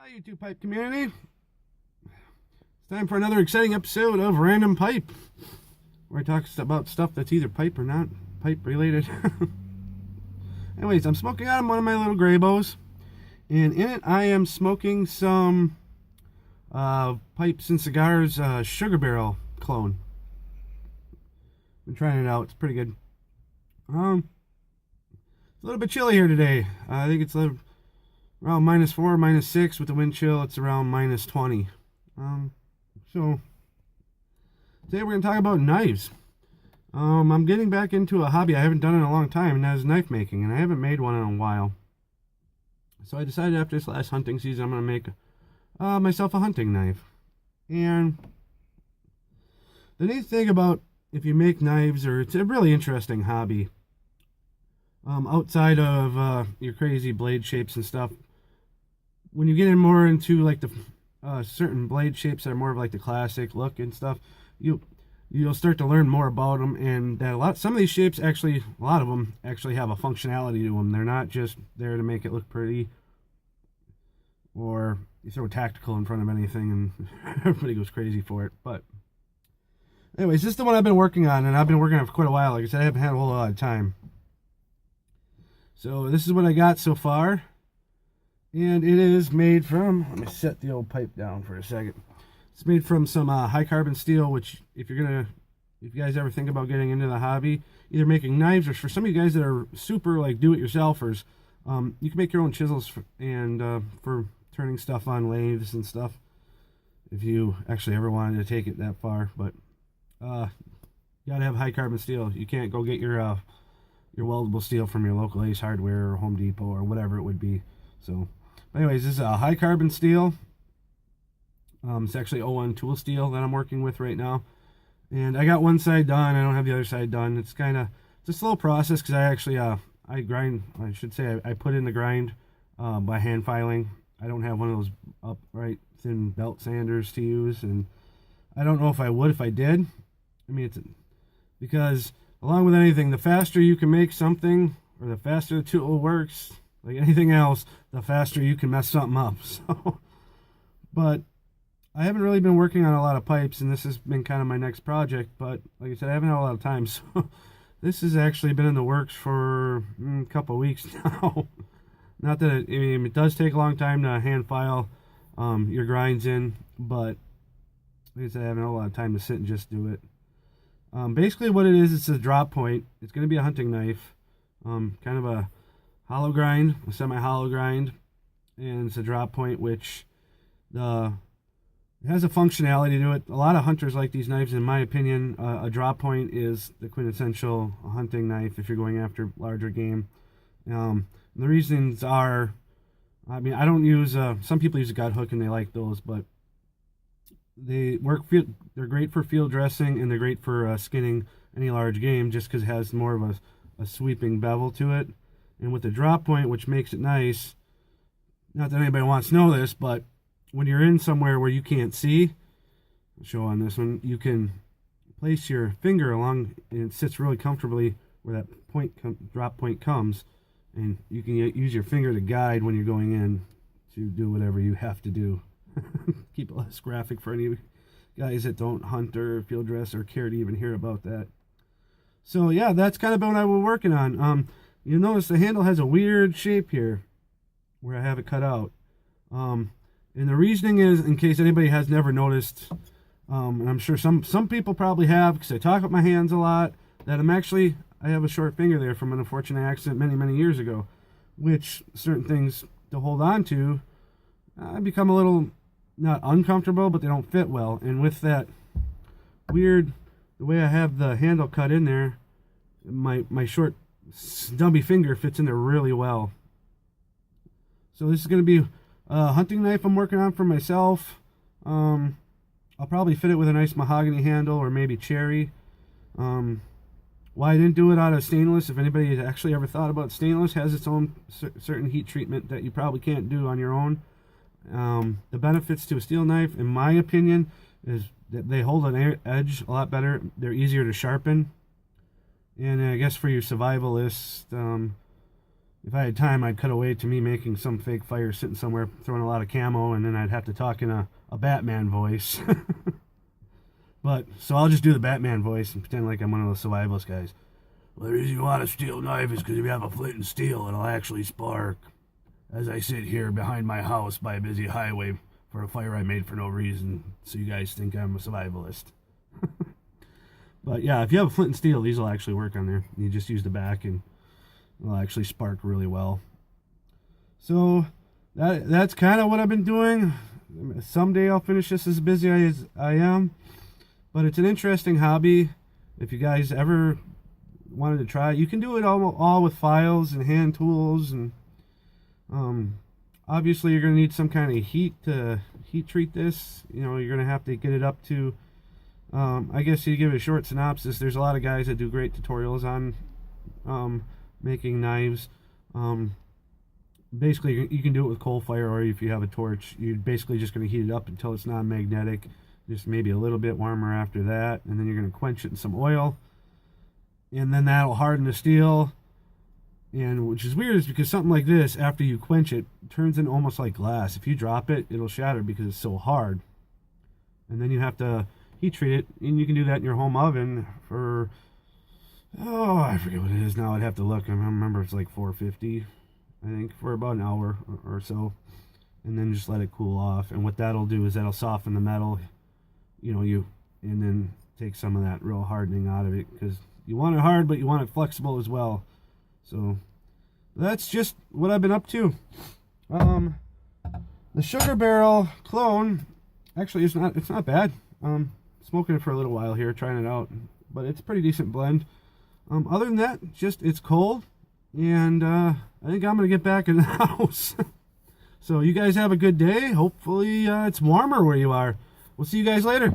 Hi, YouTube Pipe community. It's time for another exciting episode of Random Pipe, where I talk about stuff that's either pipe or not pipe related. Anyways, I'm smoking out of one of my little gray bows, and in it I am smoking some Pipes and Cigars Sugar Barrel clone. Been trying it out. It's pretty good. It's a little bit chilly here today. I think it's around -4, -6 with the wind chill. It's around -20. So today we're gonna talk about knives. I'm getting back into a hobby I haven't done in a long time, and that is knife making, and I haven't made one in a while. So I decided after this last hunting season I'm gonna make myself a hunting knife. And the neat thing about if you make knives, or it's a really interesting hobby, outside of your crazy blade shapes and stuff, when you get in more into like the certain blade shapes that are more of like the classic look and stuff, you'll start to learn more about them, and that some of these shapes actually, a lot of them actually have a functionality to them. They're not just there to make it look pretty, or you throw tactical in front of anything and everybody goes crazy for it. But anyways, this is the one I've been working on, and I've been working on it for quite a while. Like I said, I haven't had a whole lot of time. So this is what I got so far. And it is made from, let me set the old pipe down for a second. It's made from some high carbon steel, which if you guys ever think about getting into the hobby, either making knives, or for some of you guys that are super like do-it-yourselfers, you can make your own chisels for turning stuff on lathes and stuff, if you actually ever wanted to take it that far. But you gotta have high carbon steel. You can't go get your weldable steel from your local Ace Hardware or Home Depot or whatever it would be. So anyways, this is a high carbon steel. It's actually O1 tool steel that I'm working with right now, and I got one side done. I don't have the other side done. It's a slow process because I actually I grind. I should say I put in the grind by hand filing. I don't have one of those upright thin belt sanders to use, and I don't know if I would if I did. I mean, because along with anything, the faster you can make something, or the faster the tool works, like anything else, the faster you can mess something up. So, but I haven't really been working on a lot of pipes, and this has been kind of my next project. But like I said, I haven't had a lot of time, so this has actually been in the works for a couple of weeks now. Not that it does take a long time to hand file your grinds in, but like I said, I haven't had a lot of time to sit and just do it. Basically what it is, it's a drop point. It's going to be a hunting knife, kind of a hollow grind, a semi-hollow grind, and it's a drop point, which it has a functionality to it. A lot of hunters like these knives, in my opinion. A drop point is the quintessential hunting knife if you're going after larger game. The reasons are, I mean, I don't use, some people use a gut hook and they like those, but they're great for field dressing, and they're great for skinning any large game, just because it has more of a sweeping bevel to it. And with the drop point, which makes it nice, not that anybody wants to know this, but when you're in somewhere where you can't see, I'll show on this one, you can place your finger along, and it sits really comfortably where that drop point comes, and you can use your finger to guide when you're going in to do whatever you have to do. Keep it less graphic for any guys that don't hunt or field dress or care to even hear about that. So yeah, that's kind of what I was working on. You'll notice the handle has a weird shape here where I have it cut out. And the reasoning is, in case anybody has never noticed, and I'm sure some people probably have, because I talk with my hands a lot, that I have a short finger there from an unfortunate accident many years ago, which certain things to hold on to, I become a little, not uncomfortable, but they don't fit well. And with that weird, the way I have the handle cut in there, my short stubby finger fits in there really well. So this is going to be a hunting knife I'm working on for myself. I'll probably fit it with a nice mahogany handle, or maybe cherry. Why I didn't do it out of stainless, if anybody has actually ever thought about stainless, has its own certain heat treatment that you probably can't do on your own. The benefits to a steel knife, in my opinion, is that they hold an edge a lot better. They're easier to sharpen. And I guess for your survivalists, if I had time, I'd cut away to me making some fake fire sitting somewhere, throwing a lot of camo, and then I'd have to talk in a Batman voice. But, so I'll just do the Batman voice and pretend like I'm one of those survivalist guys. Well, the reason you want a steel knife is because if you have a flint and steel, it'll actually spark. As I sit here behind my house by a busy highway for a fire I made for no reason, so you guys think I'm a survivalist. But yeah, if you have a flint and steel, these will actually work on there. You just use the back and it'll actually spark really well. So that's kind of what I've been doing. Someday I'll finish this as busy as I am. But it's an interesting hobby. If you guys ever wanted to try it, you can do it all with files and hand tools. And obviously you're going to need some kind of heat to heat treat this. You know, you're going to have to get it up to, I guess you give it a short synopsis. There's a lot of guys that do great tutorials on making knives. Basically, you can do it with coal fire, or if you have a torch, you're basically just going to heat it up until it's non-magnetic. Just maybe a little bit warmer after that, and then you're going to quench it in some oil, and then that'll harden the steel. And which is weird is because something like this, after you quench it, turns into almost like glass. If you drop it, it'll shatter because it's so hard. And then you have to heat treat it, and you can do that in your home oven for, oh, I forget what it is now. I'd have to look. I remember it's like 450, I think, for about an hour or so. And then just let it cool off. And what that'll do is that'll soften the metal, and then take some of that real hardening out of it, because you want it hard, but you want it flexible as well. So that's just what I've been up to. The Sugar Barrel clone, actually, it's not bad. Smoking it for a little while here, trying it out, but it's a pretty decent blend. Other than that, just it's cold, and I think I'm gonna get back in the house. So you guys have a good day. Hopefully it's warmer where you are. We'll see you guys later.